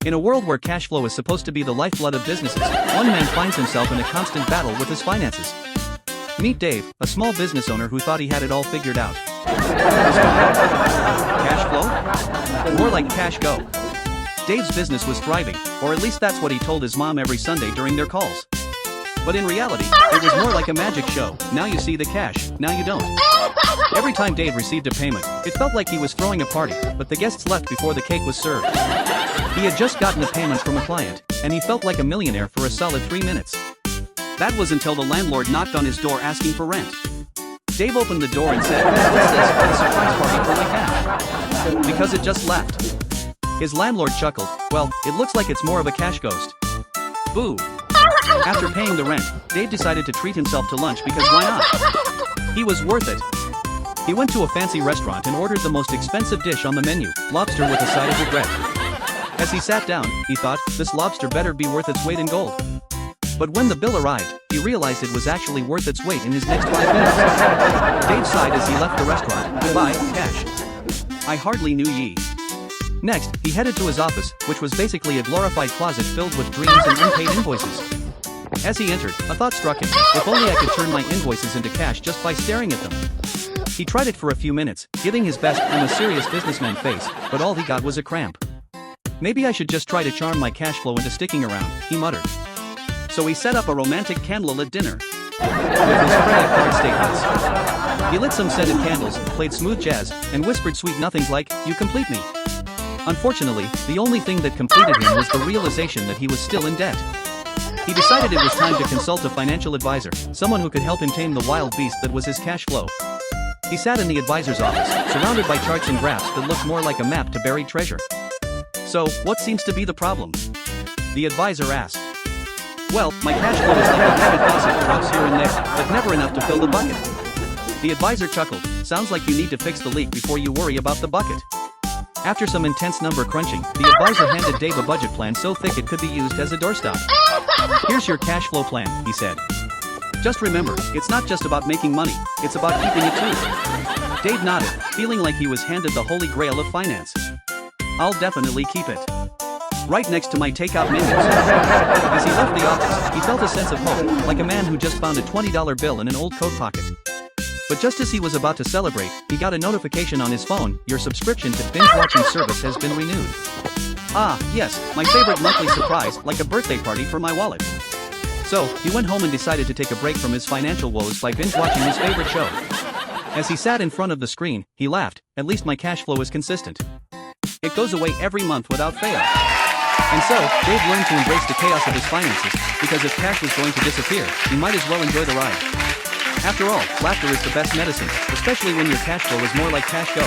In a world where cash flow is supposed to be the lifeblood of businesses, one man finds himself in a constant battle with his finances. Meet Dave, a small business owner who thought he had it all figured out. Cash flow? More like cash go. Dave's business was thriving, or at least that's what he told his mom every Sunday during their calls. But in reality, it was more like a magic show. Now you see the cash, now you don't. Every time Dave received a payment, it felt like he was throwing a party, but the guests left before the cake was served. He had just gotten a payment from a client, and he felt like a millionaire for a solid 3 minutes. That was until the landlord knocked on his door asking for rent. Dave opened the door and said, "What's this? A surprise party for my cash?" Because it just left. His landlord chuckled, "Well, it looks like it's more of a cash ghost." Boo. After paying the rent, Dave decided to treat himself to lunch because why not? He was worth it. He went to a fancy restaurant and ordered the most expensive dish on the menu, lobster with a side of regret. As he sat down, he thought, this lobster better be worth its weight in gold. But when the bill arrived, he realized it was actually worth its weight in his next 5 minutes. Dave sighed as he left the restaurant. Goodbye, cash. I hardly knew ye. Next, he headed to his office, which was basically a glorified closet filled with dreams and unpaid invoices. As he entered, a thought struck him, if only I could turn my invoices into cash just by staring at them. He tried it for a few minutes, giving his best I'm a serious businessman face, but all he got was a cramp. Maybe I should just try to charm my cash flow into sticking around, he muttered. So he set up a romantic candlelit dinner with his credit card statements. He lit some scented candles, played smooth jazz, and whispered sweet nothings like, "You complete me." Unfortunately, the only thing that completed him was the realization that he was still in debt. He decided it was time to consult a financial advisor, someone who could help him tame the wild beast that was his cash flow. He sat in the advisor's office, surrounded by charts and graphs that looked more like a map to buried treasure. "So, what seems to be the problem?" the advisor asked. "Well, my cash flow is like a heavy faucet, drops here and there, but never enough to fill the bucket." The advisor chuckled, "Sounds like you need to fix the leak before you worry about the bucket." After some intense number crunching, the advisor handed Dave a budget plan so thick it could be used as a doorstop. "Here's your cash flow plan," he said. "Just remember, it's not just about making money, it's about keeping it too." Dave nodded, feeling like he was handed the holy grail of finance. "I'll definitely keep it. Right next to my takeout menus." As he left the office, he felt a sense of hope, like a man who just found a $20 bill in an old coat pocket. But just as he was about to celebrate, he got a notification on his phone, "Your subscription to binge-watching service has been renewed." Ah, yes, my favorite monthly surprise, like a birthday party for my wallet. So, he went home and decided to take a break from his financial woes by binge-watching his favorite show. As he sat in front of the screen, he laughed, "At least my cash flow is consistent. It goes away every month without fail." And so, Dave learned to embrace the chaos of his finances, because if cash was going to disappear, he might as well enjoy the ride. After all, laughter is the best medicine, especially when your cash flow is more like cash go.